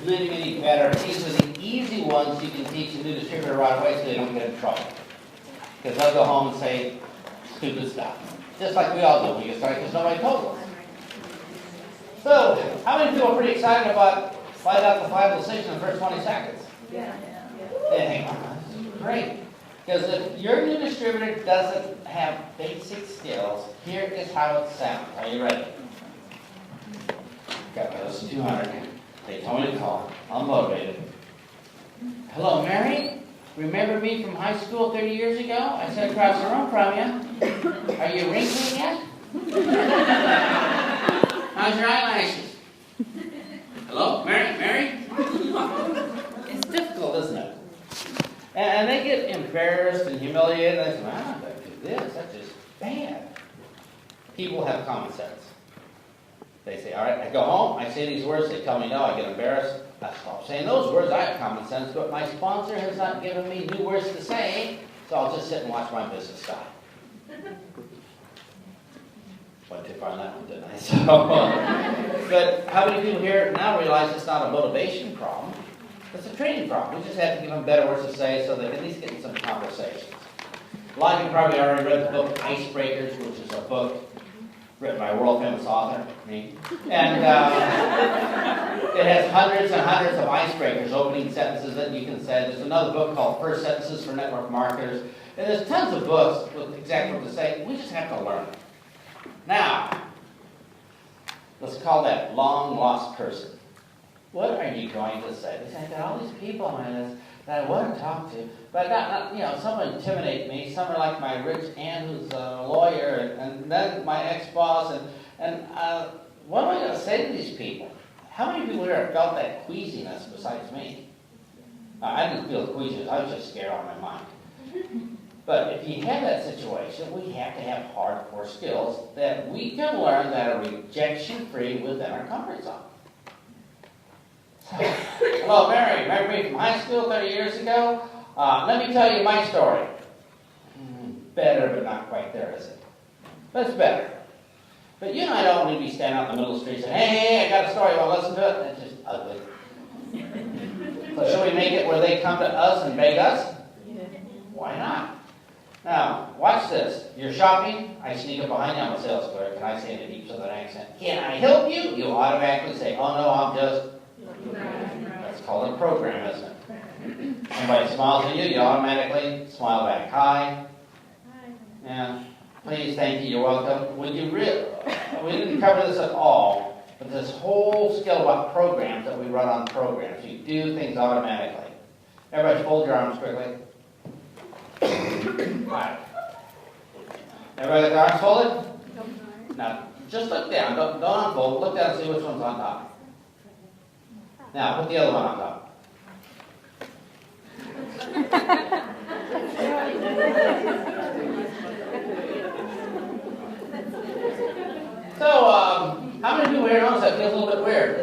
many, many better. These are the easy ones you can teach a new distributor right away so they don't get in trouble. Because they'll go home and say stupid stuff. Just like we all do when we get started because nobody told us. So, how many people are pretty excited about find out the final decision in the first 20 seconds? Yeah. Hang on, this is great. Because if your new distributor doesn't have basic skills, here is how it sounds. Are you ready? Got those 200. They told me to call. I'm motivated. Hello, Mary? Remember me from high school 30 years ago? I sat across the room from you. Are you wrinkling yet? How's your eyelashes? Hello, Mary? It's difficult, isn't it? And they get embarrassed and humiliated. And they say, I'm not going to do this. That's just bad. People have common sense. They say, all right, I go home, I say these words, they tell me no, I get embarrassed. I stop saying those words, I have common sense, but my sponsor has not given me new words to say, so I'll just sit and watch my business die. Went too far on that one, didn't I? So, but how many people here now realize it's not a motivation problem, it's a training problem. We just have to give them better words to say so they can at least get in some conversations. A lot of you probably already read the book Icebreakers, which is a book written by a world-famous author, me. And it has hundreds and hundreds of icebreakers, opening sentences that you can say. There's another book called First Sentences for Network Marketers. And there's tons of books with exactly what to say. We just have to learn. Now, let's call that long-lost person. What are you going to say? They say, I've got all these people on my list that I want to talk to, but not someone intimidate me, someone like my rich aunt who's a lawyer, and then my ex-boss, and what am I going to say to these people? How many people here have felt that queasiness besides me? I didn't feel queasiness, I was just scared on my mind. But if you have that situation, we have to have hardcore skills that we can learn that are rejection-free within our comfort zone. Hello, Mary. Remember me from high school 30 years ago? Let me tell you my story. Better, but not quite there, is it? But it's better. But you and I don't need to be standing out in the middle of the street saying, hey, I got a story, you want to listen to it? That's just ugly. So should we make it where they come to us and beg us? Why not? Now, watch this. You're shopping, I sneak up behind you, I'm a sales clerk, and I say in a deep southern accent, can I help you? You automatically say, oh no, I'm just... That's called a program, isn't it? Somebody smiles at you, you automatically smile back. Hi. Yeah. Please, thank you, you're welcome. We didn't cover this at all, but this whole skill about programs that we run on programs. You do things automatically. Everybody fold your arms quickly. Right. Everybody got their arms folded? Now, just look down. Don't unfold. Look down and see which one's on top. Now, put the other one on top. So, how many people here notice that feels a little bit weird?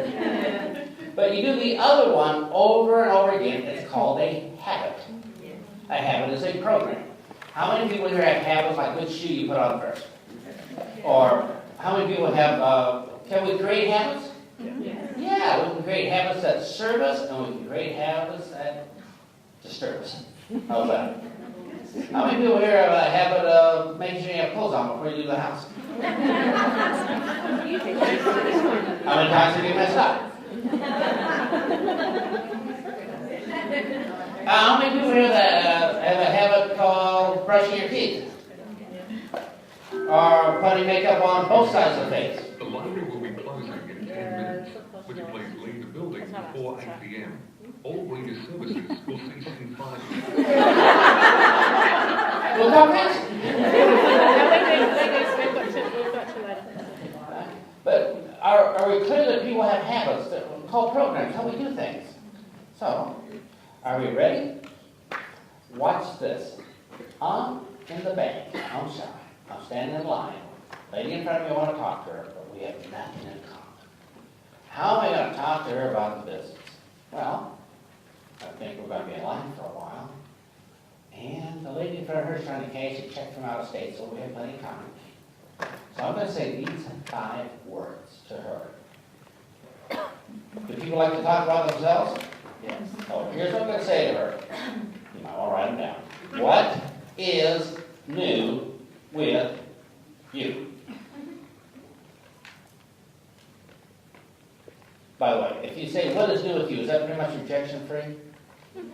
But you do the other one over and over again. It's called a habit. A habit is a program. How many people here have habits like which shoe you put on first? Or how many people have, can we create habits? Yeah, we can create habits that serve us, and we can create habits that disturb us. How's that? How many people here have a habit of making sure you have clothes on before you leave the house? How many times have you messed up? How many people here that have a habit called brushing your teeth? Or putting makeup on both sides of the face? The library will be closing in 10 minutes. Would you please leave the building before 8 p.m.? All reader services will cease in 5 minutes. We'll come next. But are we clear that people have habits that we call programs, how we do things? So, are we ready? Watch this. I'm in the bank. I'm sorry. I'm standing in line. Lady in front of me, I want to talk to her, but we have nothing in common. How am I going to talk to her about the business? Well, I think we're going to be in line for a while. And the lady in front of her is trying to cash a check from out of state, so we have plenty in common. So I'm going to say these 5 words to her. Do people like to talk about themselves? Yes. Oh, here's what I'm going to say to her. You might want to write them down. What is new with you? By the way, if you say, what is new with you, is that pretty much rejection-free?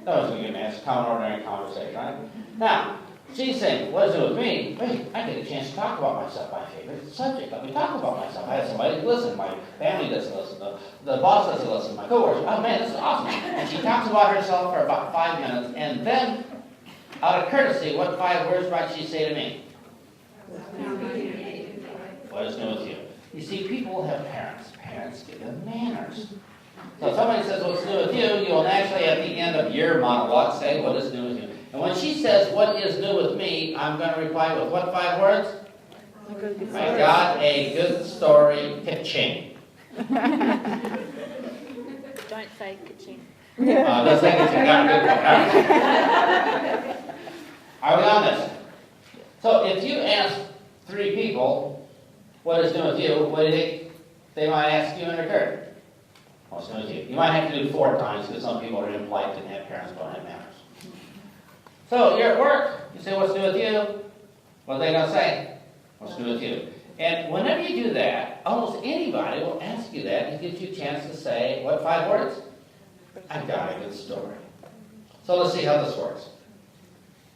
No one's going to ask. Common ordinary conversation, right? Now, she's saying, what is new with me? Wait, I get a chance to talk about myself, my favorite subject. Let me talk about myself. I have somebody to listen. My family doesn't listen. The boss doesn't listen. My coworkers, oh man, this is awesome. And she talks about herself for about 5 minutes, and then, out of courtesy, what 5 words might she say to me? What is new with you? You see, people have parents. Parents give them manners. So if somebody says, what's new with you, you will naturally, at the end of your monologue, say, what is new with you? And when she says, what is new with me, I'm going to reply with what 5 words? I got a good story, ka-ching. Don't say ka-ching. Let's say ka-ching. Are we on this? So if you ask 3 people, what is new with you, what do you think they might ask you in return? What's new with you? You might have to do 4 times because some people are impolite and have parents don't have manners. So you're at work, you say, what's new with you? What are they going to say? What's new with you? And whenever you do that, almost anybody will ask you that. It gives you a chance to say, what 5 words? I've got a good story. So let's see how this works.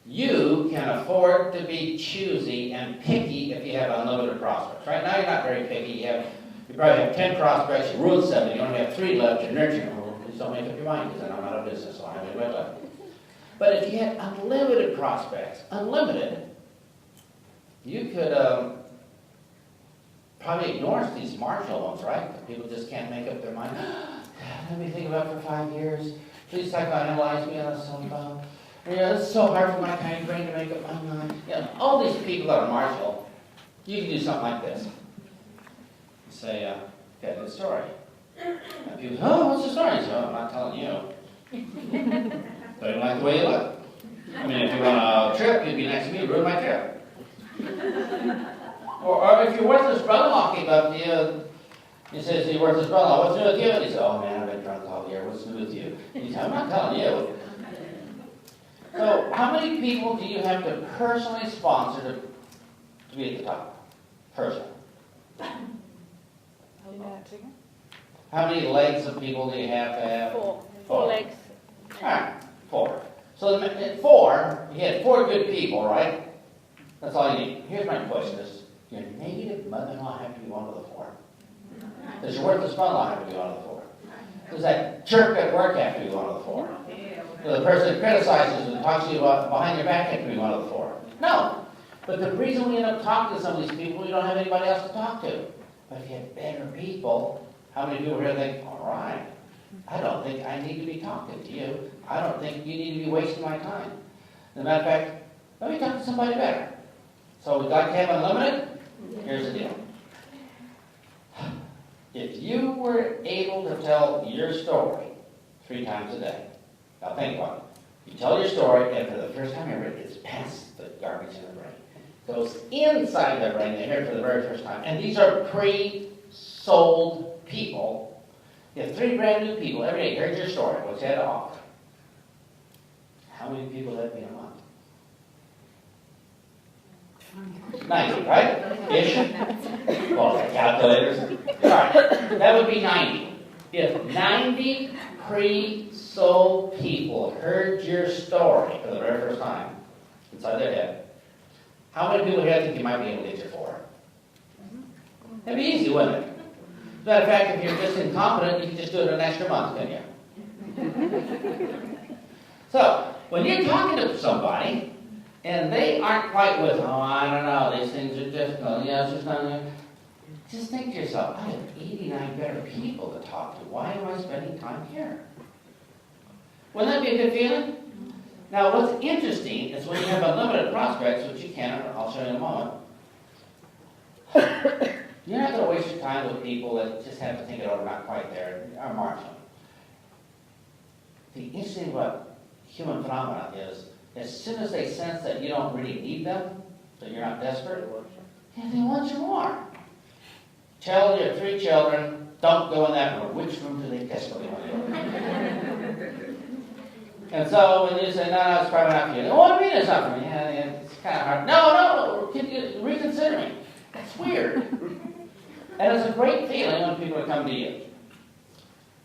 You can afford to be choosy and picky if you have unlimited prospects. Right now you're not very picky. You probably have 10 prospects, you ruled 7, you only have 3 left, you're nurturing them. Well, please don't make up your mind because I'm out of business, so I have anybody left. But if you had unlimited prospects, unlimited, you could probably ignore these marginal ones, right? People just can't make up their mind. Let me think about it for 5 years. Please psychoanalyze me on a cell phone. It's so hard for my tiny brain to make up my mind. All these people that are marginal, you can do something like this. Say, got a good story. And people say, oh, what's the story? So I'm not telling you. But I don't like the way you look. I mean, if you want a trip, you'd be next to me, ruin my trip. Or if your worthless brother-in-law came up to you, he says to your worthless brother-in-law, what's new with you? And he says, oh man, I've been drunk all year, what's new with you? And he says, I'm not telling you. So, how many people do you have to personally sponsor to be at the top? Personally. How many legs of people do you have to have? 4. 4 legs. All right, 4. So at 4, you had 4 good people, right? That's all you need. Here's my question: does your negative mother-in-law have to be one of the 4? Does your worthless brother-in-law have to be one of the 4? Does that jerk at work have to be one of the 4? Does the person that criticizes and talks to you about behind your back have to be one of the 4? No. But the reason we end up talking to some of these people, we don't have anybody else to talk to. But if you have better people, how many people here think, all right, I don't think I need to be talking to you. I don't think you need to be wasting my time. As a matter of fact, let me talk to somebody better. So we'd like to have unlimited? Here's the deal. If you were able to tell your story 3 times a day, now think about it. You tell your story, and for the first time ever, it's past the garbage in the brain. It goes inside their brain, they hear it for the very first time. And these are pre-sold people. You have 3 brand new people every day. Here's your story, what you had to offer. How many people would that be a month? 90, right? Ish? Well, the calculators. All right, that would be 90. If 90 pre-sold people heard your story for the very first time inside their head, how many people here think you might be able to get your 4? That'd be easy, wouldn't it? As a matter of fact, if you're just incompetent, you can just do it in an extra month, couldn't you? So, when you're talking to somebody, and they aren't quite with, oh, I don't know, these things are difficult, it's just not, just think to yourself, I have 89 better people to talk to. Why am I spending time here? Wouldn't that be a good feeling? Now, what's interesting is when you have unlimited prospects, which you can, I'll show you in a moment, you're not going to waste your time with people that just have to think it over, not quite there, are marginal. The interesting about human phenomena is, as soon as they sense that you don't really need them, that you're not desperate, yeah, they want you more. Tell your 3 children, Don't go in that room. Which room do they desperately want to go in? And so when you say, no, it's probably not for you. Oh, what do you mean it's not for me? Yeah, it's kind of hard. No, can you reconsider me? That's weird. And it's a great feeling when people come to you.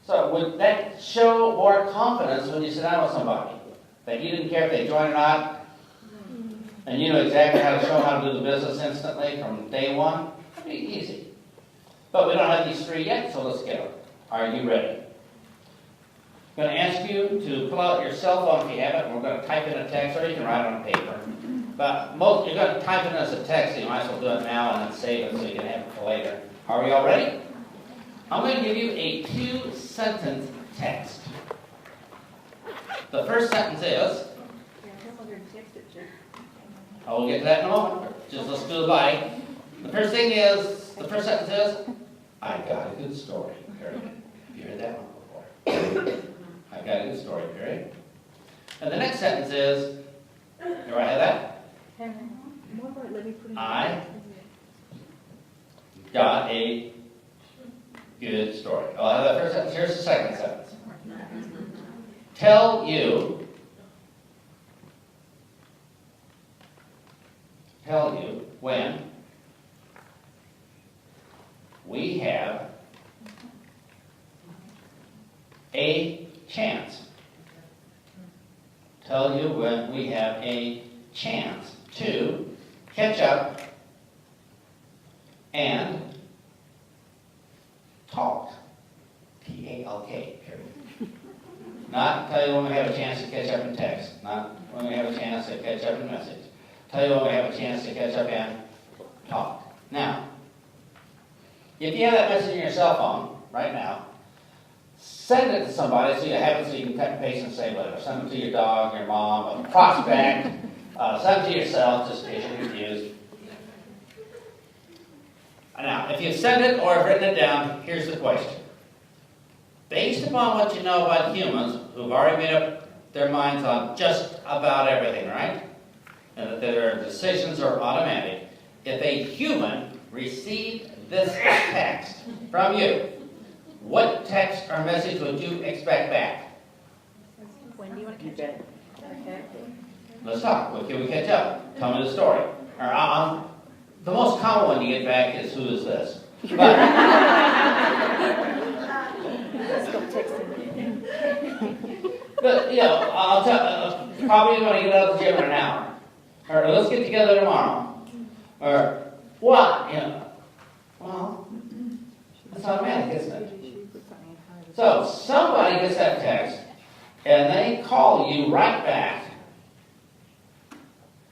So would that show more confidence when you sit down with somebody? That you didn't care if they joined or not, and you know exactly how to show them how to do the business instantly from day one? That'd be easy. But we don't have these three yet, so let's get them. Are you ready? I'm going to ask you to pull out your cell phone if you have it, and we're going to type in a text, or you can write it on paper. But you're going to type it as a text, so you might as well do it now and then save it so you can have it for later. Are we all ready? I'm going to give you a 2-sentence text. The first sentence is, we'll get to that in a moment. Just let's do the body. The first sentence is, I got a good story, period. Have you heard that one before? I got a good story, period. And the next sentence is, do I have that? I got a good story. I'll have that first sentence. Here's the second sentence. Tell you when we have a chance. Tell you when we have a chance to catch up and talk. T-A-L-K, period. Not tell you when we have a chance to catch up and text. Not when we have a chance to catch up and message. Tell you when we have a chance to catch up and talk. Now, if you have that message in your cell phone right now, send it to somebody so you have it so you can cut and paste and say whatever. Send it to your dog, your mom, a prospect. Send it to yourself just in case you're confused. Now, if you've sent it or have written it down, here's the question. Based upon what you know about humans who've already made up their minds on just about everything, right? And that their decisions are automatic. If a human received this text from you, what text or message would you expect back? When do you want to catch up? Let's talk. What can we catch up? Tell me the story. Or, the most common one you get back is, who is this? But, Stop texting. but I'll tell. Probably want to get out of the gym in an hour. Or let's get together tomorrow. Or what? Well, it's automatic, isn't it? So somebody gets that text, and they call you right back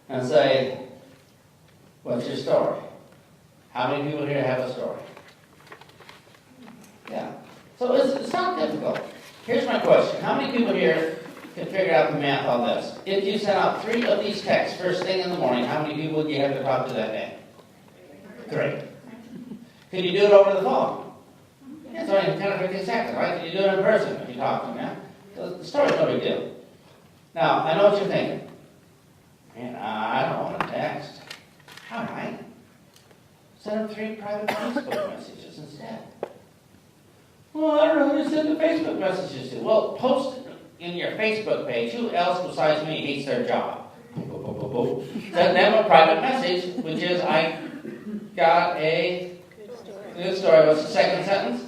and say, what's your story? How many people here have a story? Yeah. So it's not difficult. Here's my question. How many people here can figure out the math on this? If you sent out 3 of these texts first thing in the morning, how many people would you have to talk to that day? 3. Can you do it over the phone? Yeah, it's only 10 or 15 seconds, right? Can you do it in person if you talk to them, yeah? So the story's no big deal. Now, I know what you're thinking. Man, I don't want to text. All right. Send them 3 private Facebook messages instead. Well, I don't know who to send the Facebook messages to. Well, post in your Facebook page, who else besides me hates their job? Send them a private message, which is, I got a good story. What's the second sentence?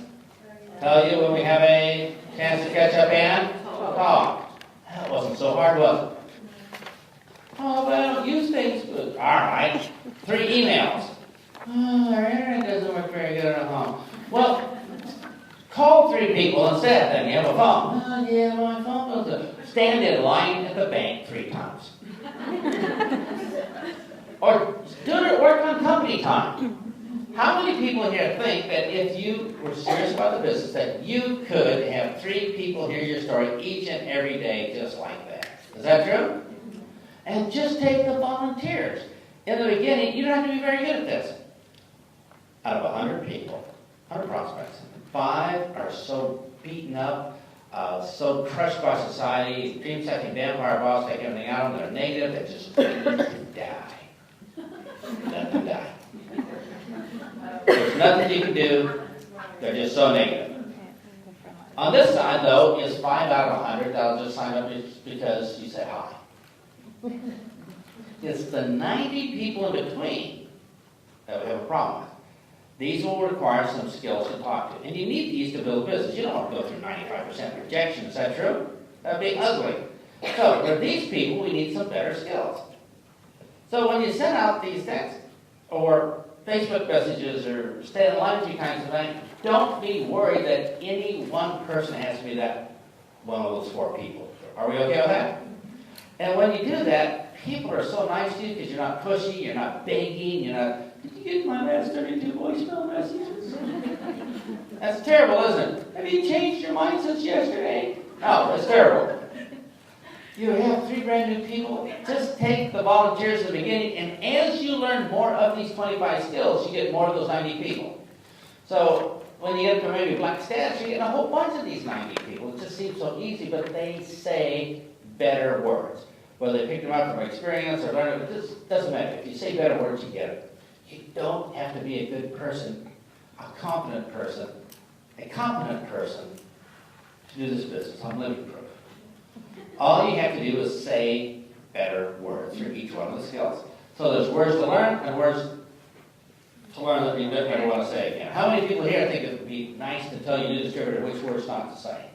Tell you when we have a chance to catch up and talk. That wasn't so hard, was it? Oh, but I don't use Facebook. All right. 3 emails. Oh, our internet doesn't work very good at home. Well, call 3 people instead, then you have a phone. Oh, yeah, my phone doesn't. Stand in line at the bank 3 times. Or do it at work on company time. How many people here think that if you were serious about the business, that you could have 3 people hear your story each and every day just like that? Is that true? And just take the volunteers. In the beginning, you don't have to be very good at this. Out of 100 people, 100 prospects, 5 are so beaten up, so crushed by society, dream-sucking vampire boss, take everything out of them, they're negative, they just die. Let them die. There's nothing you can do. They're just so negative. On this side, though, is 5 out of 100 that'll just sign up because you said hi. It's the 90 people in between that we have a problem with. These will require some skills to talk to. And you need these to build business. You don't want to go through 95% rejection. Is that true? That would be ugly. So for these people, we need some better skills. So when you send out these texts or Facebook messages or stay in line kinds of things, don't be worried that any one person has to be that one of those 4 people. Are we okay with that? And when you do that, people are so nice to you because you're not pushy, you're not begging, you're not, did you get my last 32 voicemail messages? That's terrible, isn't it? Have you changed your mind since yesterday? No, that's terrible. You have 3 brand new people. Just take the volunteers at the beginning, and as you learn more of these 25 skills, you get more of those 90 people. So when you get to maybe black stats, you get a whole bunch of these 90 people. It just seems so easy, but they say better words. Whether they picked them up from experience or learning, it just doesn't matter. If you say better words, you get it. You don't have to be a good person, a competent person to do this business. I'm living proof. All you have to do is say better words for each one of the skills. So there's words to learn and words to learn that you never want to say again. How many people here think it would be nice to tell your new distributor which words not to say?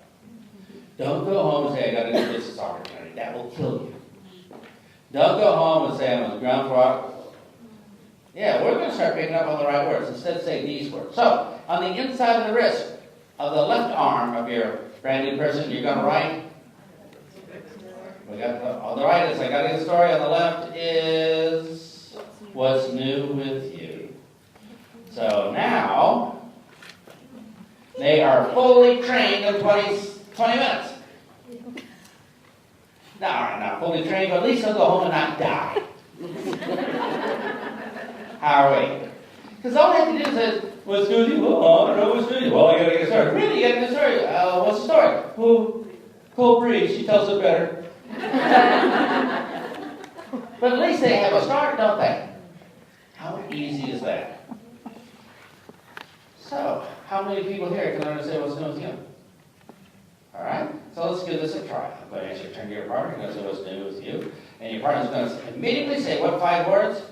Don't go home and say, I got a new business opportunity. That will kill you. Don't go home and say, I'm on the ground floor. Yeah, we're going to start picking up on the right words. Instead, say these words. So, on the inside of the wrist of the left arm of your brand new person, you're going to write. We got on the right is I got to get a story. On the left is what's new with you. So now they are fully trained in 20 minutes. Not fully trained, but at least they'll go home and not die. How are we? Because all they have to do is say, what's new with you? Well, I don't know what's new with you. Well, I got to get a story. Really, you got to get a story. What's the story? Cold breeze. She tells it better. But at least they have a start, don't they? How easy is that? So, how many people here can learn to say what's new with you? Alright? So let's give this a try. I'm going to ask you to turn to your partner. You're going to say what's new with you. And your partner's going to immediately say, what 5 words?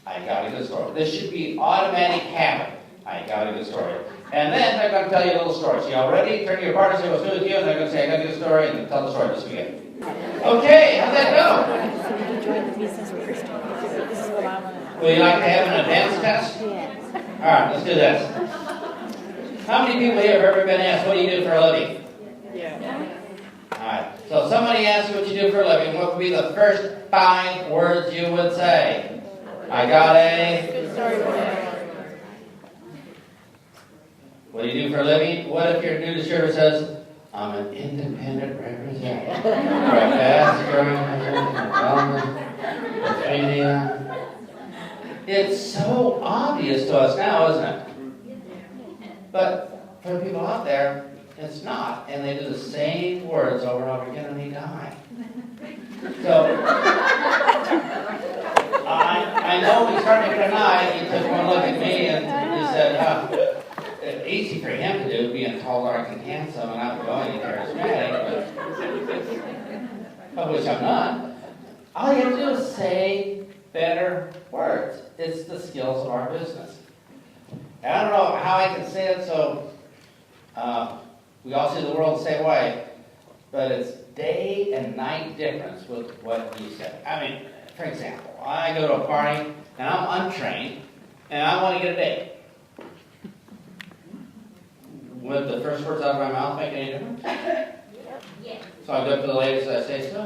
I got a good story. This should be automatic habit. I got a good story. And then they're going to tell you a little story. So y'all ready? Turn to your partner, say what's new with you, and they're going to say, I got a good story, and tell the story this weekend. Okay, how'd that go? Would you like to have an advanced test? Yes. All right, let's do this. How many people here have ever been asked, what do you do for a living? Yeah. All right, so somebody asks you what you do for a living. What would be the first 5 words you would say? I got a... What do you do for a living? What if your new distributor says, I'm an independent representative for a fast-growing development of India. It's so obvious to us now, isn't it? But for the people out there, it's not. And they do the same words over and over again and they die. So, I know we started to deny. He took one look at me and he said, it's easy for him to do, being tall, dark, and handsome, and outgoing and charismatic, but of which I'm not. All you have to do is say better words. It's the skills of our business. And I don't know how I can say it so we all see the world the same way, but it's day and night difference with what you said. I mean, for example, I go to a party, and I'm untrained, and I want to get a date. Would the first words out of my mouth make any difference? Yes. So I go up to the ladies and I say, so,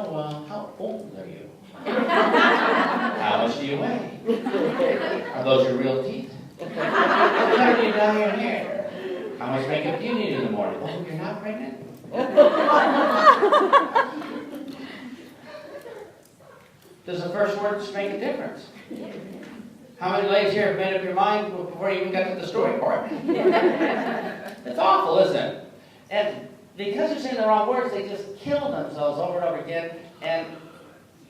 how old are you? How much do you weigh? Are those your real teeth? How do you dye your hair? How much makeup do you need in the morning? Oh, you're not pregnant? Does the first words make a difference? How many ladies here have made up your mind before you even got to the story part? It's awful, isn't it? And because they're saying the wrong words, they just kill themselves over and over again. And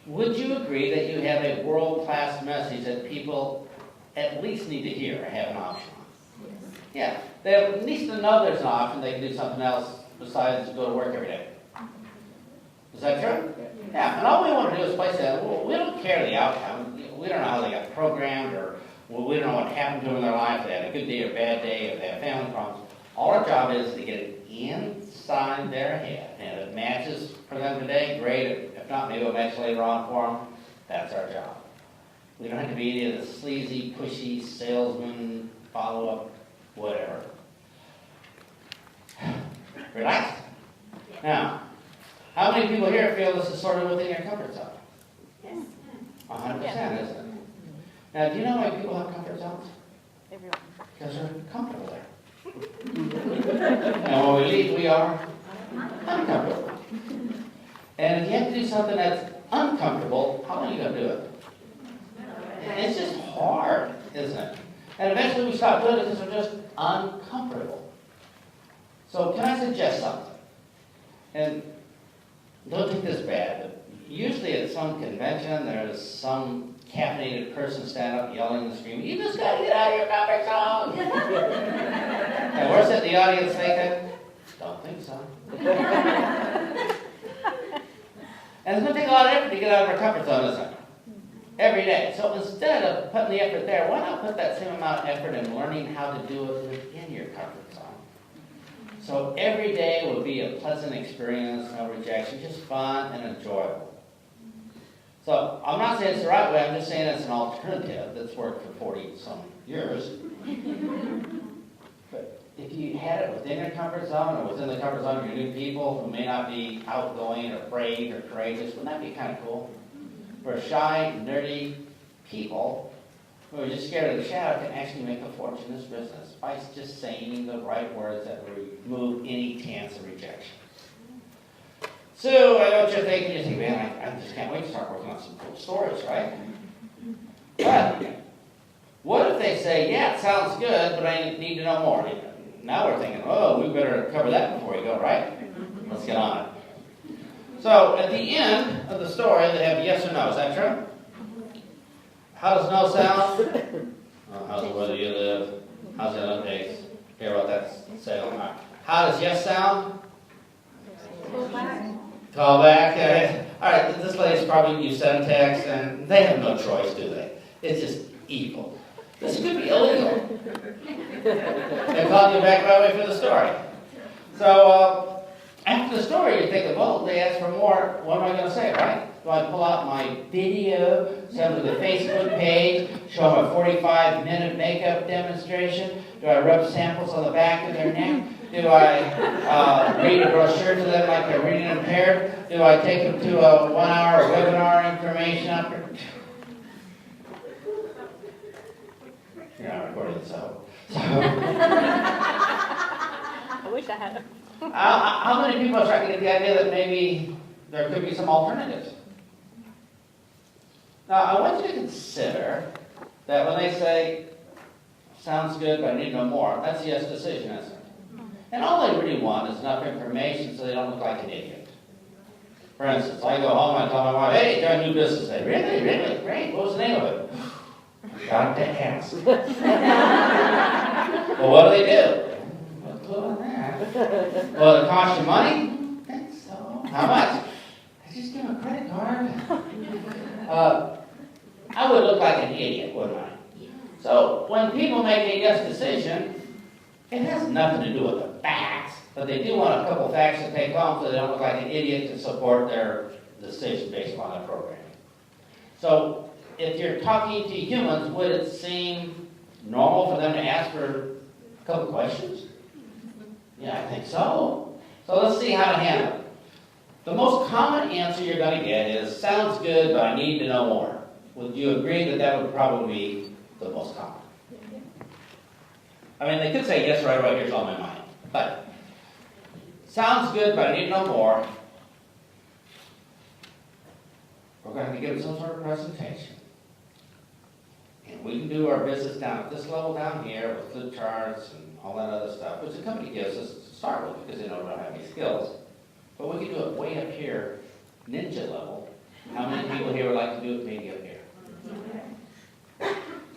would you agree that you have a world-class message that people at least need to hear or have an option on? Yeah, they at least to know there's an option, they can do something else besides go to work every day. Is that true? Yeah, and all we want to do is place that, well, we don't care the outcome. We don't know how they got programmed, or we don't know what happened to them in their life, if they had a good day or a bad day, if they have family problems. All our job is to get it inside their head. And if it matches for them today, great. If not, maybe it'll match later on for them. That's our job. We don't have to be any of the sleazy, pushy salesman, follow-up, whatever. Relax. Now, how many people here feel this is sort of within your comfort zone? Yes. 100%, isn't it? Now, do you know why people have comfort zones? Everyone. Because they're comfortable there. And when we leave, we are uncomfortable. And if you have to do something that's uncomfortable, how long are you going to do it? It's just hard, isn't it? And eventually we stop doing it because we're just uncomfortable. So can I suggest something? And don't think this bad, but usually at some convention there's some caffeinated person stand up yelling and screaming, "You just got to get out of your comfort zone!" And we're sitting in the audience thinking, don't think so. And it's going to take a lot of effort to get out of our comfort zone, isn't it? Every day. So instead of putting the effort there, why not put that same amount of effort in learning how to do it within your comfort zone? So every day will be a pleasant experience, no rejection, just fun and enjoyable. So I'm not saying it's the right way, I'm just saying it's an alternative that's worked for 40-some years. But if you had it within your comfort zone or within the comfort zone of your new people who may not be outgoing or brave or courageous, wouldn't that be kind of cool? For shy, nerdy people who are just scared of the shadow can actually make a fortune in this business by just saying the right words that remove any chance of rejection. So I know what you're thinking. You think, man, I just can't wait to start working on some cool stories, right? But what if they say, yeah, it sounds good, but I need to know more? Now we're thinking, oh, we better cover that before we go, right? Let's get on it. So at the end of the story, they have yes or no. Is that true? How does no sound? How's the weather you live? How's the Olympics? Hear about that sale? How does yes sound? Call back. Call back. All right, this lady's probably you send text, and they have no choice, do they? It's just evil. This could be illegal. They're calling you back right away for the story. So after the story, you take a vote. They ask for more. What am I going to say, right? Do I pull out my video, send it to the Facebook page, show them a 45-minute makeup demonstration? Do I rub samples on the back of their neck? Do I read a brochure to them like they're reading impaired? Do I take them to a 1-hour webinar information after? You're not recording, so. I wish I had. How many people are trying to get the idea that maybe there could be some alternatives? Now, I want you to consider that when they say, sounds good, but I need to know more, that's a yes decision, isn't it? And all they really want is enough information so they don't look like an idiot. For instance, I go home and I tell my wife, hey, got a new business day. Really? Really? Great. What was the name of it? Got to ask. Well, what do they do? No clue on that. Well, it cost you money? I think so. How much? I just give them a credit card. I would look like an idiot, wouldn't I? So when people make a yes decision, it has nothing to do with the facts, but they do want a couple facts to take home so they don't look like an idiot to support their decision based upon their programming. So if you're talking to humans, would it seem normal for them to ask for a couple questions? Yeah, I think so. So let's see how to handle it. The most common answer you're going to get is, sounds good, but I need to know more. Would you agree that that would probably be the most common? I mean, they could say yes right away, here's all my mind. But, sounds good, but I need to know more. We're going to give some sort of presentation. And we can do our business down at this level down here with flip charts and all that other stuff, which the company gives us to start with because they don't have any skills. But we can do it way up here, ninja level. How many people here would like to do it maybe up here?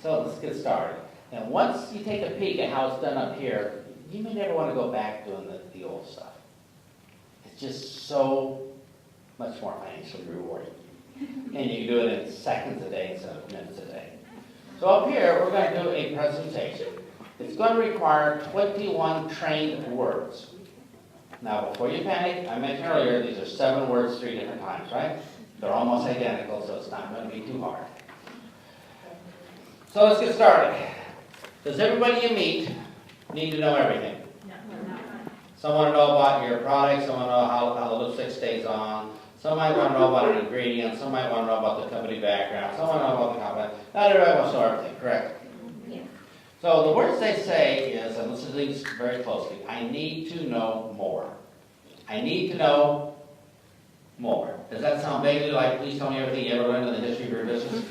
So let's get started. And once you take a peek at how it's done up here, you may never want to go back doing the old stuff. It's just so much more financially rewarding. And you can do it in seconds a day instead of minutes a day. So up here, we're going to do a presentation. It's going to require 21 trained words. Now, before you panic, I mentioned earlier, these are 7 words 3 different times, right? They're almost identical, so it's not going to be too hard. So let's get started. Does everybody you meet need to know everything? Some want to know about your product, some want to know how the lipstick stays on, some might want to know about an ingredient, some might want to know about the company background, some want to know about the company. Not everybody wants to know everything, correct? Yeah. So the words they say is, and listen to these very closely, I need to know more. I need to know more. Does that sound vaguely like, please tell me everything you ever learned in the history of your business?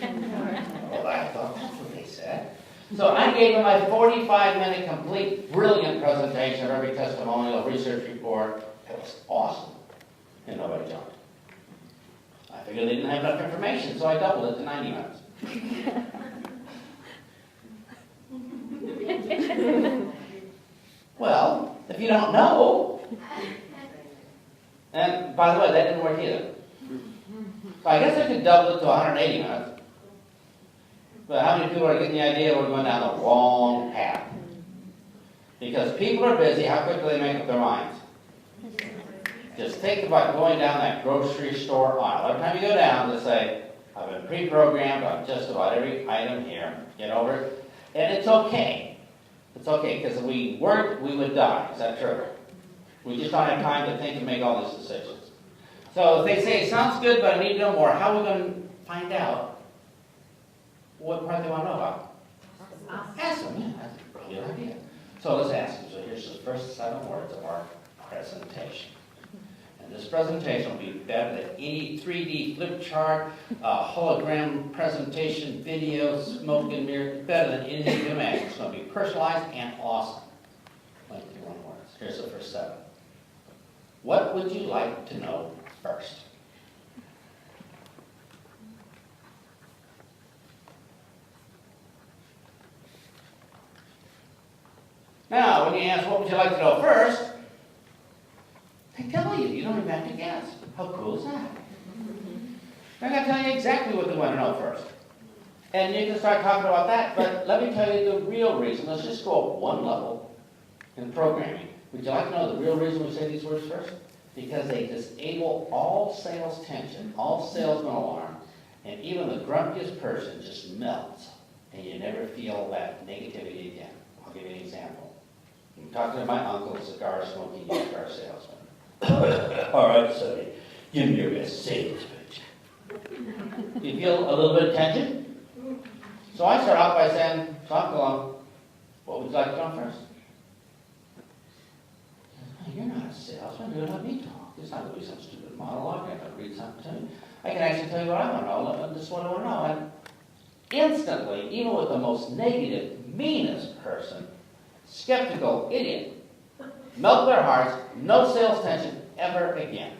Well, I thought that's what they said. So I gave them my 45-minute complete, brilliant presentation of every testimonial, research report. It was awesome. And nobody jumped. I figured they didn't have enough information, so I doubled it to 90 minutes. Well, if you don't know, and by the way, that didn't work either. So I guess I could double it to 180 minutes. But how many people are getting the idea we're going down the wrong path? Because people are busy, how quickly do they make up their minds? Just think about going down that grocery store aisle. Every time you go down, just say, I've been pre-programmed on just about every item here. Get over it. And it's okay. It's okay, because if we weren't, we would die. Is that true? We just don't have time to think and make all these decisions. So if they say, sounds good, but I need to know more, how are we going to find out what part they want to know about? Ask them. Yeah, that's a brilliant idea. So let's ask them. So here's the first 7 words of our presentation. And this presentation will be better than any 3D flip chart, hologram presentation, video, smoke and mirror, better than anything you can imagine. It's going to be personalized and awesome. 21 words. Here's the first 7. What would you like to know first? Now, when you ask what would you like to know first, they tell you. You don't even have to guess. How cool is that? They're going to tell you exactly what they want to know first. And you can start talking about that, but let me tell you the real reason. Let's just go up one level in programming. Would you like to know the real reason we say these words first? Because they disable all sales tension, all salesman alarm, and even the grumpiest person just melts, and you never feel that negativity again. I'll give you an example. I'm talking to my uncle, a cigar-smoking used car salesman. All right, so give me your best sales pitch. You feel a little bit of tension? So I start out by saying, so Uncle, what would you like to know first? You're not a salesman, you're not me talk. It's not going to be some stupid monologue. You're not going to read something to me. I can actually tell you what I want to know. This is what I want to know. And instantly, even with the most negative, meanest person, skeptical idiot, melt their hearts, no sales tension ever again.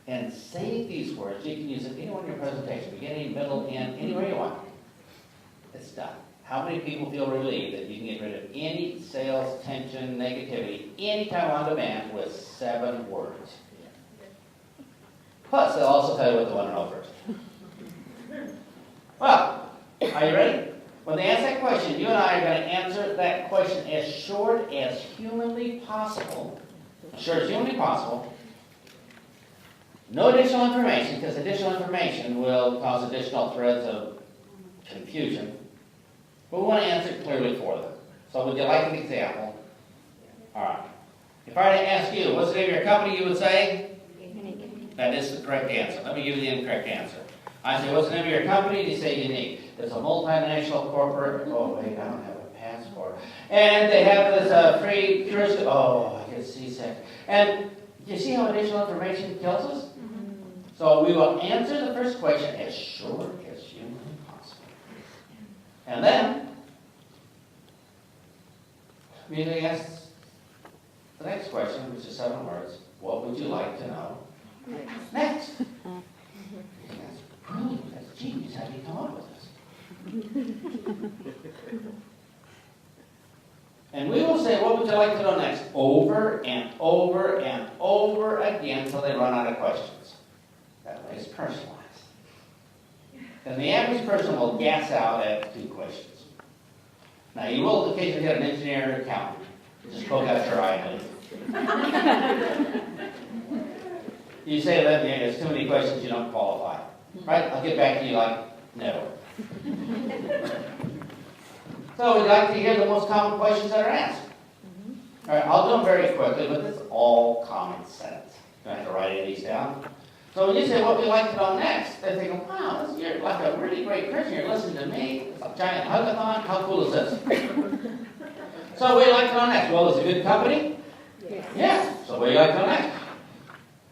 And save these words. You can use it anywhere in your presentation, beginning, middle, end, anywhere you want. It's done. How many people feel relieved that you can get rid of any sales tension, negativity, anytime on demand with 7 words? Plus, they'll also tell you what they want to know first. Well, are you ready? When they ask that question, you and I are going to answer that question as short as humanly possible. As short as humanly possible. No additional information, because additional information will cause additional threads of confusion. But we want to answer it clearly for them. So would you like an example? All right. If I were to ask you, what's the name of your company, you would say? Younique. That is the correct answer. Let me give you the incorrect answer. I say, what's the name of your company? You say Younique. It's a multinational corporate. Oh, wait, I don't have a passport. And they have this free tourist. Oh, I get seasick. And you see how additional information kills us? So we will answer the first question as short as humanly possible. And then, immediately ask the next question, which is 7 words. What would you like to know next? That's brilliant. That's genius. How do you come up with this? would you like to know next? Over and over and over again until they run out of questions. That way it's personalized. And the average person will gas out at 2 questions. Now, you will occasionally get an engineer or accountant. Just poke out your eye at it. You say to them, there's too many questions, you don't qualify. Right? I'll get back to you like, never. So we'd like to hear the most common questions that are asked. All right, I'll do them very quickly, but it's all common sense. You don't have to write any of these down. So when you say what we like to know next, they're thinking, wow, you're like a really great Christian. You're listening to me. It's a giant hug-a-thon. How cool is this? So what do you like to know next? Well, is it a good company? Yes. So what do you like to know next?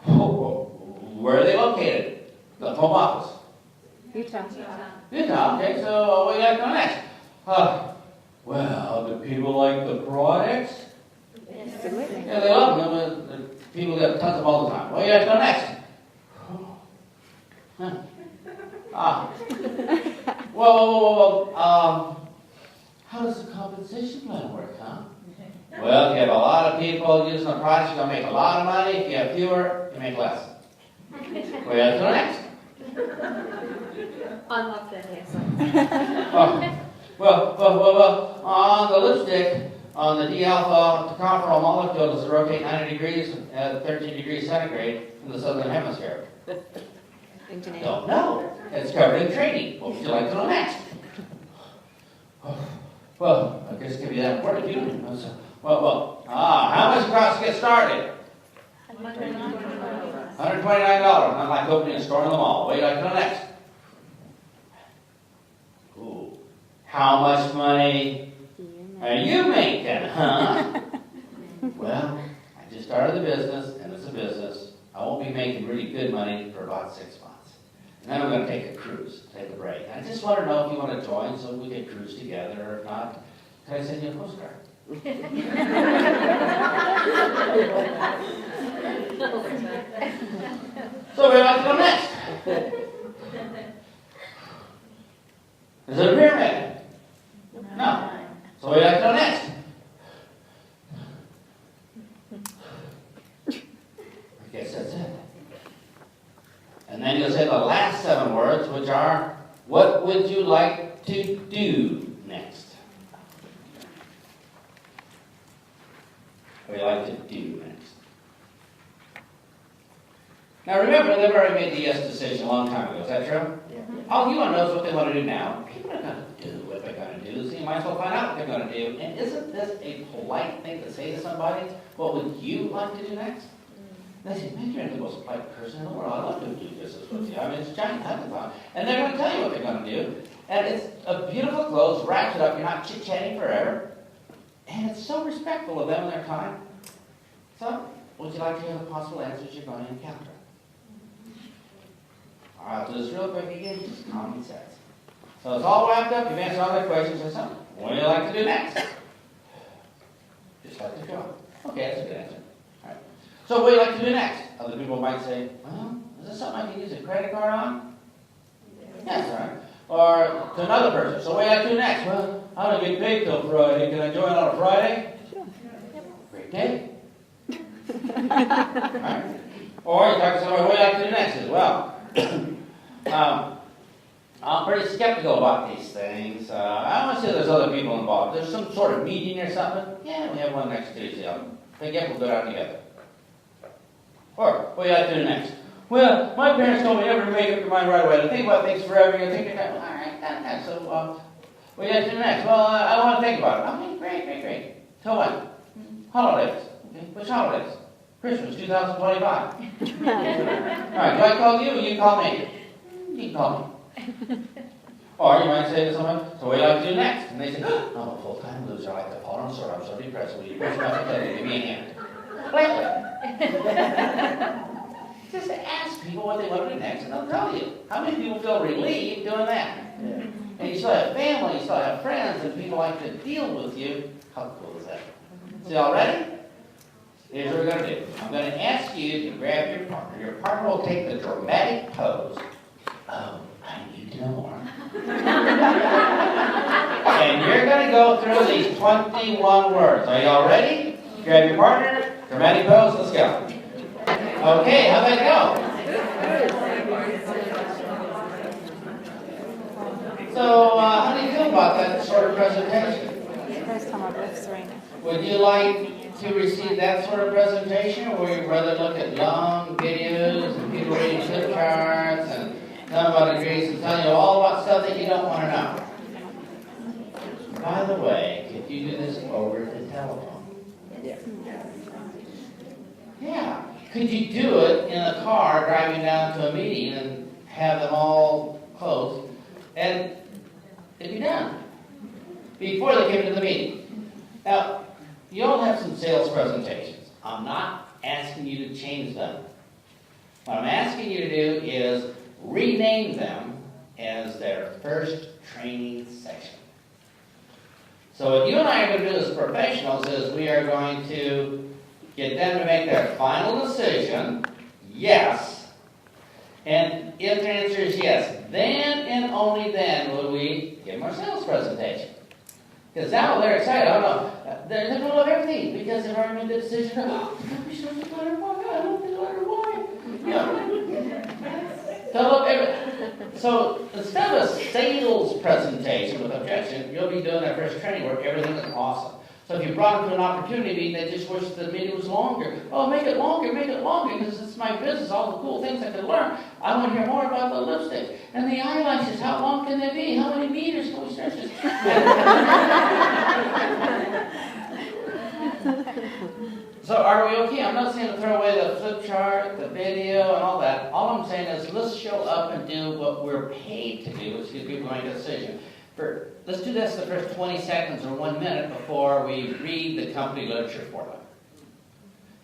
Where are they located? The home office. Utah. Utah, okay. So what do you like to know next? Well, do people like the products? Absolutely. Yeah, they love them. The people get tons of them all the time. What do you like to know next? Whoa. How does the compensation plan work, huh? Well, if you have a lot of people using the products, you're going to make a lot of money. If you have fewer, you make less. What do you like to know next? I love that answer. Well, on the lipstick, on the D-alpha tocopherol molecule, does it rotate 90 degrees at 13 degrees centigrade in the southern hemisphere? Engineer. Don't know. It's covered in training. What would you like to know next? Well, I guess it can be that important if you don't know. How much it costs to get started? $129. Not like opening a store in the mall. What do you like to know next? Ooh. How much money are you making, huh? Well, I just started the business, and it's a business. I won't be making really good money for about 6 months. And then I'm going to take a cruise, take a break. I just want to know if you want to join so we can cruise together, or if not, can I send you a postcard? So where do you like to go next? Is it a pyramid? No. So where do you like to go next? I guess that's it. And then you'll say the last 7 words, which are, what would you like to do next? What do you like to do next? Now remember, they've already made the yes decision a long time ago. Is that true? Yeah. All you want to know is what they want to do now. People are going to do what they're going to do, so you might as well find out what they're going to do. And isn't this a polite thing to say to somebody? What would you like to do next? They say, man, you're the most polite person in the world. I love to do business with you. I mean, it's a giant hackathon. And they're going to tell you what they're going to do. And it's a beautiful close, wrapped it up. You're not chit-chatting forever. And it's so respectful of them and their time. So, would you like to hear the possible answers you're going to encounter? I'll do this real quick again, just common sense. So it's all wrapped up. You've answered all their questions or something. What do you like to do next? Just like to go. Okay, that's a good answer. All right. So what do you like to do next? Other people might say, well, is this something I can use a credit card on? Yes, all right. Or to another person. So what do you like to do next? Well, I don't get paid till Friday. Can I join on a Friday? Sure. Great day. All right. Or you talk to somebody, what do you like to do next as well? I'm pretty skeptical about these things. I want to see there's other people involved. There's some sort of meeting or something. Yeah, we have one next Tuesday. I think we'll go out together. Or, what do you like to do next? Well, my parents told me never to make up your mind right away. To think about things forever. You think about, all right, that's so, what do you like to do next? Well, I don't want to think about it. Okay, great. Till when? Holidays. Okay. Which holidays? Christmas 2025. All right, do I call you or you call me? You can call me. Or you might say to someone, so what do you like to do next? And they say, I'm a full-time loser. I like to fall on sword. I'm so depressed. Will you push my fidelity? Give me a hand. Just ask people what they want to do next, and they'll tell you. How many people feel relieved doing that? Yeah. And you still have family, you still have friends, and people like to deal with you. How cool is that? So y'all ready? Here's what we're going to do. I'm going to ask you to grab your partner. Your partner will take the dramatic pose oh, I need to know more. And you're going to go through these 21 words. Are y'all ready? Grab your partner, dramatic pose, let's go. Okay, how'd that go? So, how do you feel about that sort of presentation? First time I've left Serena. Would you like to receive that sort of presentation, or would you rather look at long videos and people reading flip charts and telling about degrees and telling you all about stuff that you don't want to know? By the way, could you do this over the telephone? Yeah. Could you do it in a car driving down to a meeting and have them all closed? And it'd be done before they came to the meeting. Now, you all have some sales presentations. I'm not asking you to change them. What I'm asking you to do is rename them as their first training section. So what you and I are going to do as professionals is we are going to get them to make their final decision, yes. And if their answer is yes, then and only then will we give them our sales presentation. Because now they're excited. I don't know. They're going to love everything because they've already made the decision. Oh, we should have letter Y. I don't think letter Y. They'll love everything. So instead of a sales presentation with objection, you'll be doing that first training where everything is awesome. So if you brought them to an opportunity, they just wish the meeting was longer. Oh, make it longer, because it's my business, all the cool things I can learn. I want to hear more about the lipstick. And the eyelashes, how long can they be? How many meters can we stretch this? So are we okay? I'm not saying to throw away the flip chart, the video, and all that. All I'm saying is let's show up and do what we're paid to do, which is give people make a decision. Let's do this the first 20 seconds or 1 minute before we read the company literature for them.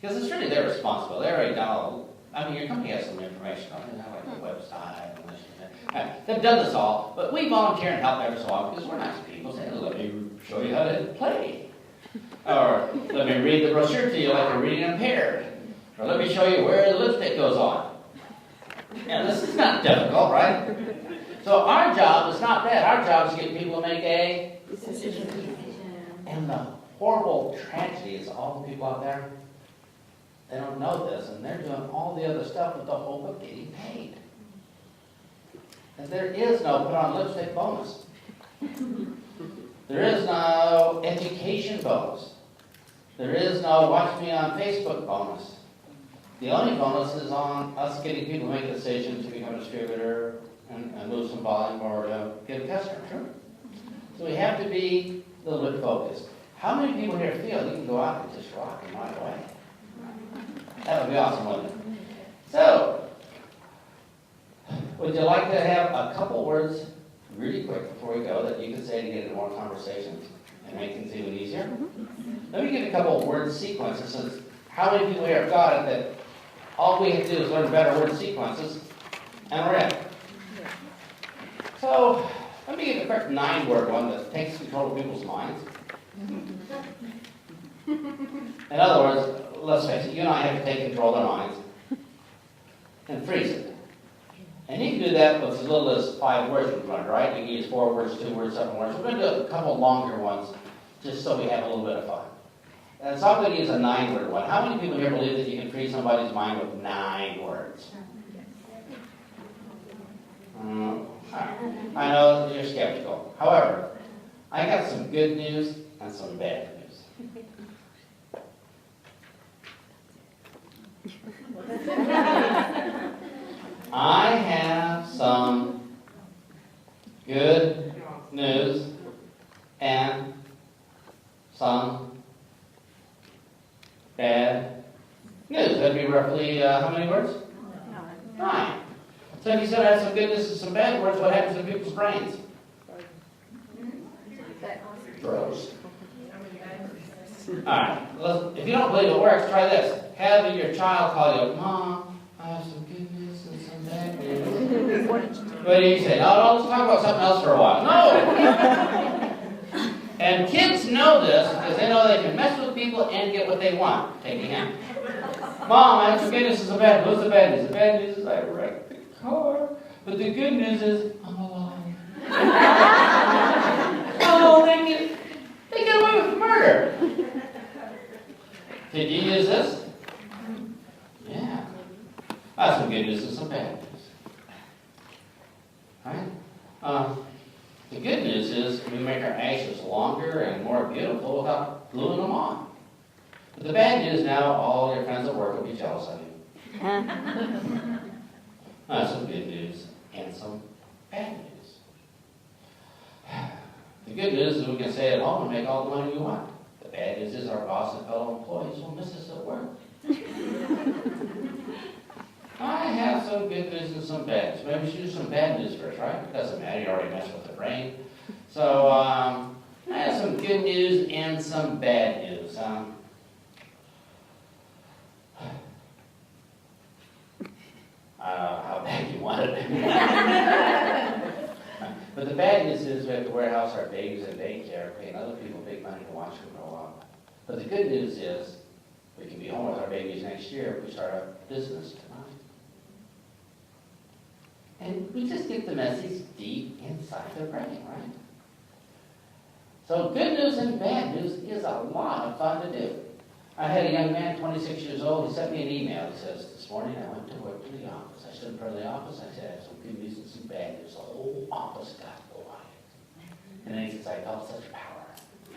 Because it's really their responsibility. They already know. I mean, your company has some information on it, like the website and this and that. They've done this all, but we volunteer and help every so often because we're nice people. Say, let me show you how to play. Or let me read the brochure to you like you're reading impaired. Or let me show you where the lipstick goes on. Yeah, this is not difficult, right? So our job is not that. Our job is to get people to make a decision. And the horrible tragedy is all the people out there, they don't know this, and they're doing all the other stuff with the hope of getting paid. And there is no put on lipstick bonus. There is no education bonus. There is no watch me on Facebook bonus. The only bonus is on us getting people to make a decision to become a distributor and move some volume or get a customer. Sure. So we have to be a little bit focused. How many people here feel you can go out and just rock them right away? That would be awesome, wouldn't it? So, would you like to have a couple words really quick before we go that you can say to get into more conversations and make things even easier? Let me give you a couple of word sequences since how many people here have got it that all we have to do is learn better word sequences and we're in. So, let me give you a quick 9-word one that takes control of people's minds. In other words, let's face it, you and I have to take control of their minds and freeze it. And you can do that with as little as 5 words in front, right? You can use 4 words, 2 words, 7 words. We're going to do a couple longer ones just so we have a little bit of fun. And so I'm going to use a 9-word one. How many people here believe that you can freeze somebody's mind with 9 words? I know you're skeptical. However, I got some good news and some bad news. I have some good news and some bad news. That'd be roughly how many words? 9. So if you said I have some good news and some bad words, what happens in people's brains? Gross. Alright, if you don't believe it works, try this. Have your child call you, Mom, I have some good news and some bad news. What do you say? No, let's talk about something else for a while. No! And kids know this because they know they can mess with people and get what they want. Take a hint. Mom, I have some good news and some bad news. What's the bad news? The bad news is I wrecked the car. But the good news is, I'm alive. Oh, they get away with murder. Did you use this? Yeah. That's some good news and some bad news. Right? The good news is we make our ashes longer and more beautiful without gluing them on. But the bad news now, all your friends at work will be jealous of you. That's some good news and some bad news. The good news is we can stay at home and make all the money we want. The bad news is our boss and fellow employees will miss us at work. I have some good news and some bad news. Maybe we should do some bad news first, right? It doesn't matter, you already messed with the brain. So, I have some good news and some bad news. I don't know how bad you want it. But the bad news is we have to warehouse our babies in daycare, paying other people big money to watch them grow up. But the good news is we can be home with our babies next year if we start a business tonight. And we just get the message deep inside their brain, right? So good news and bad news is a lot of fun to do. I had a young man, 26 years old, he sent me an email. He says, this morning I went to work to the office. I stood in front of the office, I said, I have some good news and some bad news. The whole office got quiet. And then he says, I felt such power.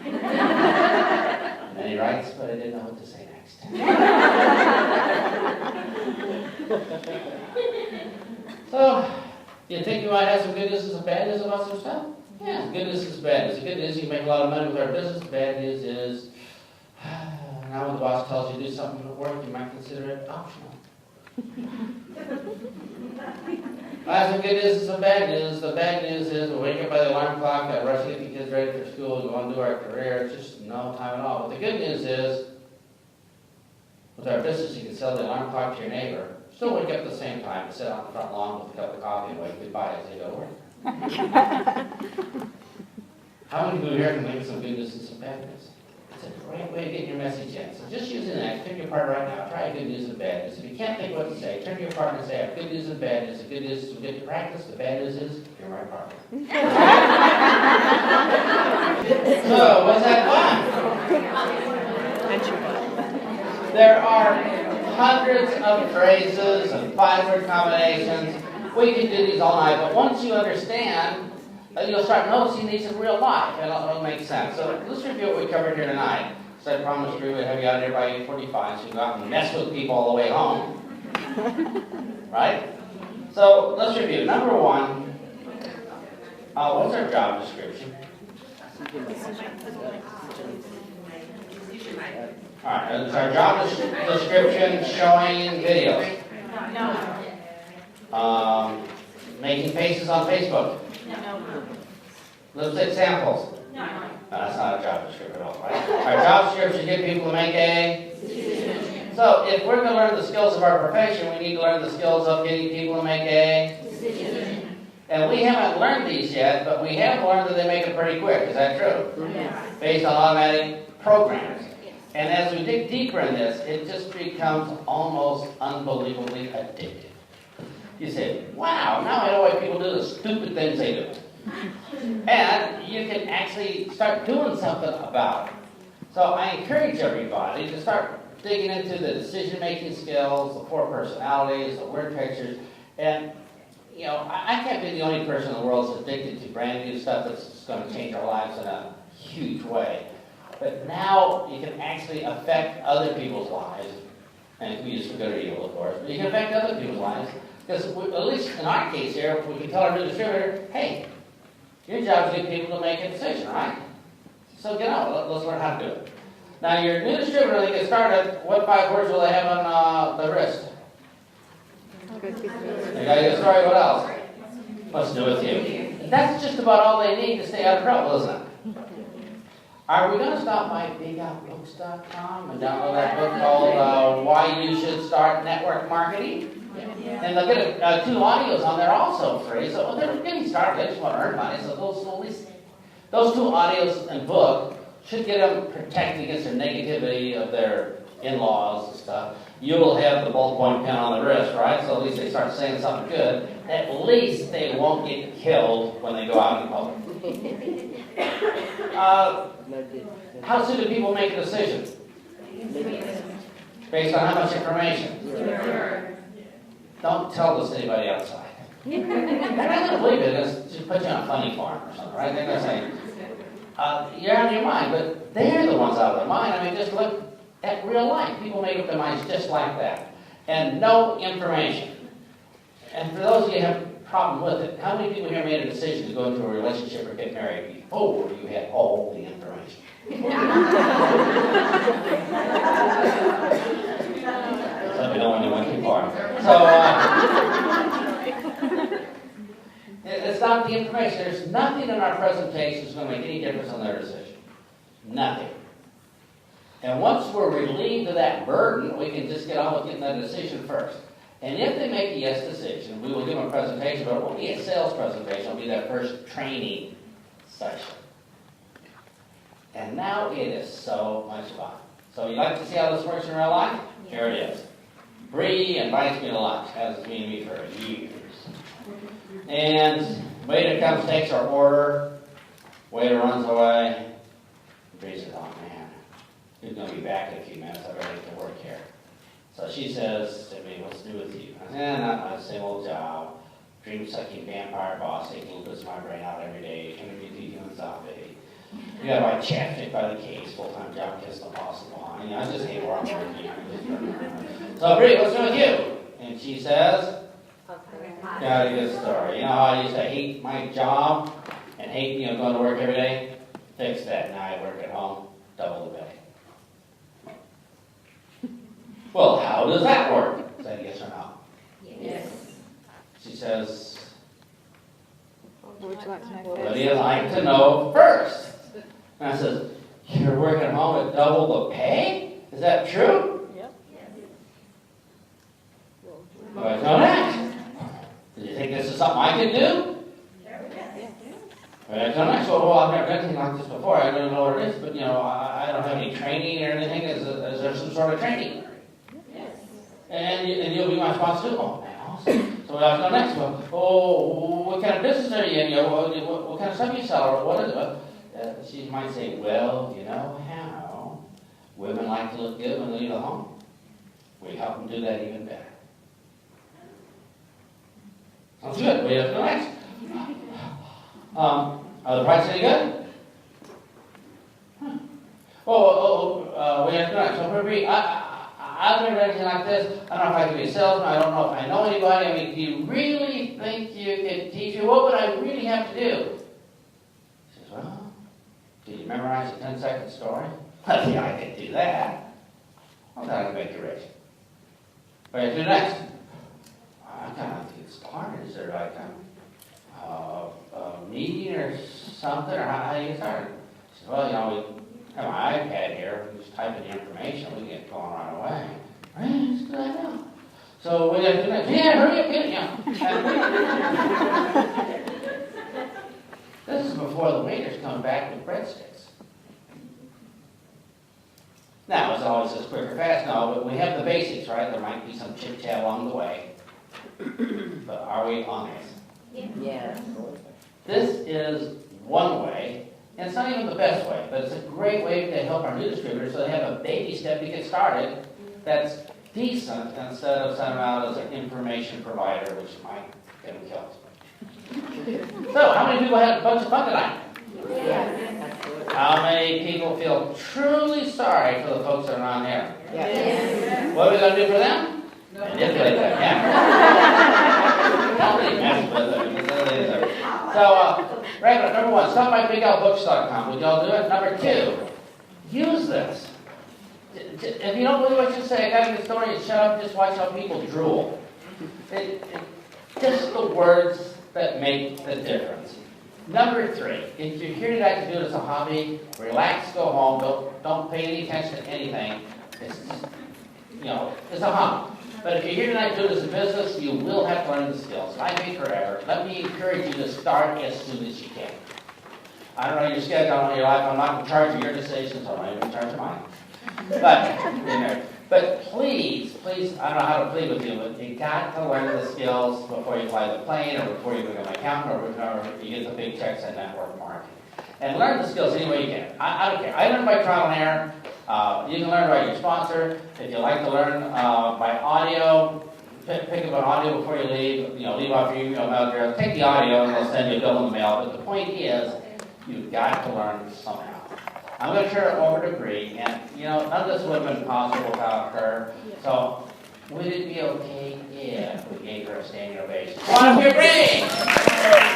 And then he writes, but I didn't know what to say next. So, you think you might have some good news and some bad news about some stuff? Yeah, good news is bad news. The good news is you can make a lot of money with our business. The bad news is, now when the boss tells you to do something at work, you might consider it optional. I have some good news and some bad news. The bad news is we wake up by the alarm clock, got to rush to get the kids ready for school, go and do our career. It's just no time at all. But the good news is, with our business, you can sell the alarm clock to your neighbor, still wake up at the same time, and sit on the front lawn with a cup of coffee and wave goodbye as they go to work. How many of you here can make some good news and some bad news? It's a great way to get your message in. So just use an act. Pick your partner right now. Try good news and bad news. If you can't think what to say, turn to your partner and say, I have good news and bad news. The good news is we get to practice. The bad news is you're my partner. So, was that fun? There are hundreds of phrases and 5-word combinations. We can do these all night, but once you understand, you'll start noticing these in real life, and it'll make sense. So let's review what we covered here tonight. So I promised you we'd have you out here by 8:45, so you go out and mess with people all the way home. Right? So let's review. Number one, what's our job description? All right, is our job description showing videos? No. Making faces on Facebook? No. Lipstick samples? No. That's not a job description at all, right? Our job description is to get people to make a decision. So if we're going to learn the skills of our profession, we need to learn the skills of getting people to make a decision. And we haven't learned these yet, but we have learned that they make it pretty quick. Is that true? Yes. Based on automatic programs. And as we dig deeper in this, it just becomes almost unbelievably addictive. You say, wow, now I know why people do the stupid things they do. And you can actually start doing something about it. So I encourage everybody to start digging into the decision-making skills, the 4 personalities, the word pictures. And, you know, I can't be the only person in the world that's addicted to brand new stuff that's going to change our lives in a huge way. But now you can actually affect other people's lives. And we use for good or evil, of course. But you can affect other people's lives. Because at least in our case here, we can tell our new distributor, hey, your job is to get people to make a decision, right? So get out. Let's learn how to do it. Now, your new distributor, when they get started, what 5 words will they have on the wrist? They got to get started. What else? What's new with you? That's just about all they need to stay out of trouble, isn't it? Are we going to stop by bigoutbooks.com and download that book called Why You Should Start Network Marketing? Yeah. And they'll get 2 audios on there also free. So they're getting started. They just want to earn money. So those 2 audios and book should get them protected against the negativity of their in-laws and stuff, you will have the ballpoint pen on the wrist, right? So at least they start saying something good. At least they won't get killed when they go out in public. How soon do people make a decision? Based on how much information? Don't tell this to anybody outside. They're not going to believe it. They're going to just put you on a funny farm or something, right? They're going to say, you're out of your mind, but they're the ones out of their mind. I mean, just look at real life. People make up their minds just like that. And no information. And for those of you who have a problem with it, how many people here made a decision to go into a relationship or get married before you had all the information? Let me know when you went too far. So, it's not the information. There's nothing in our presentation that's going to make any difference on their decision. Nothing. And once we're relieved of that burden, we can just get on with getting that decision first. And if they make a yes decision, we will give them a presentation, but it won't be a sales presentation. It'll be their first training session. And now it is so much fun. So you like to see how this works in real life? Here it is. Bree invites me to lunch. Hasn't seen me for years. And waiter comes, takes our order. Waiter runs away. Bree says, oh man, he's going to be back in a few minutes. I better get to work here. So she says to me, what's new with you? I said, not much, same old job. Dream-sucking vampire boss taking glucose my brain out every day. Trying to be human zombie. You gotta buy chapstick by the case, full-time job, kiss the boss and I just hate where I'm working. So, Bree, what's new with you? And she says, got a good story. You know how I used to hate my job and hate, going to work every day? Fix that. Now I work at home, double the pay. Well, how does that work? Is that yes or no? Yes. She says, What would you like to know what first? do you like to know first? And I said, you're working home at double the pay? Is that true? Yep. Well, I know that. Do you think this is something I can do? Well, I don't know. Well, I've never done anything like this before. I don't know what it is, but, I don't have any training or anything. Is there some sort of training? Yes. And you'll be my sponsor too? Oh, man, awesome. So what I was going next? Well, what kind of business are you in? What kind of stuff you sell? Or what is it? She might say, well, you know how women like to look good when they leave the home. We help them do that even better. Sounds good. We have to go next. Are the prices any good? We have to go next. So, I've never done anything like this. I don't know if I can be a salesman. I don't know if I know anybody. I mean, do you really think you can teach me? What would I really have to do? She says, well, did you memorize a 10-second story? Well, yeah, I could do that. Well, that'll make you rich. What do you do next? I kind of have to get started. Is there like a meeting or something? Or how do you get started? She says, well, we have my iPad here. We just type in the information. We get going right away. Right, that's a good idea. So what do you have to do next? Yeah, hurry up, get it. This is before the waiters come back with breadsticks. Now, it's always just quick or fast. No, but we have the basics, right? There might be some chit-chat along the way. But are we honest? Yes. This is one way, and it's not even the best way, but it's a great way to help our new distributors so they have a baby step to get started that's decent instead of sending them out as an information provider, which might get them killed. So, how many people had a bunch of fun tonight? Yes. How many people feel truly sorry for the folks that are on here? Yes. What are we going to do for them? Manipulate them, yeah. Nobody mess with them. So, regular, number one, stuffmybigLbooks.com. Would y'all do it? Number two, use this. If you don't believe what you say, I got a good story, shut up, just watch how people drool. Just the words that make the difference. Number three, if you're here tonight to do it as a hobby, relax, go home, don't pay any attention to anything. It's just, it's a hobby. But if you're here tonight to do it as a business, you will have to learn the skills. Life ain't forever. Let me encourage you to start as soon as you can. I don't know your schedule, I don't know your life. I'm not in charge of your decisions. I'm not even in charge of mine. But, But please, I don't know how to plead with you, but you got to learn the skills before you fly the plane, or before you become an accountant, or before you get the big checks in network marketing. And learn the skills any way you can. I don't care. I learned by trial and error. You can learn by your sponsor. If you like to learn by audio, pick up an audio before you leave. Leave off your email address. Take the audio, and they'll send you a bill in the mail. But the point is, you've got to learn somehow. I'm going to turn it over to Bree, and none of this would have been possible without her. So, would it be okay if we gave her a standing ovation? Come on up here, Bree!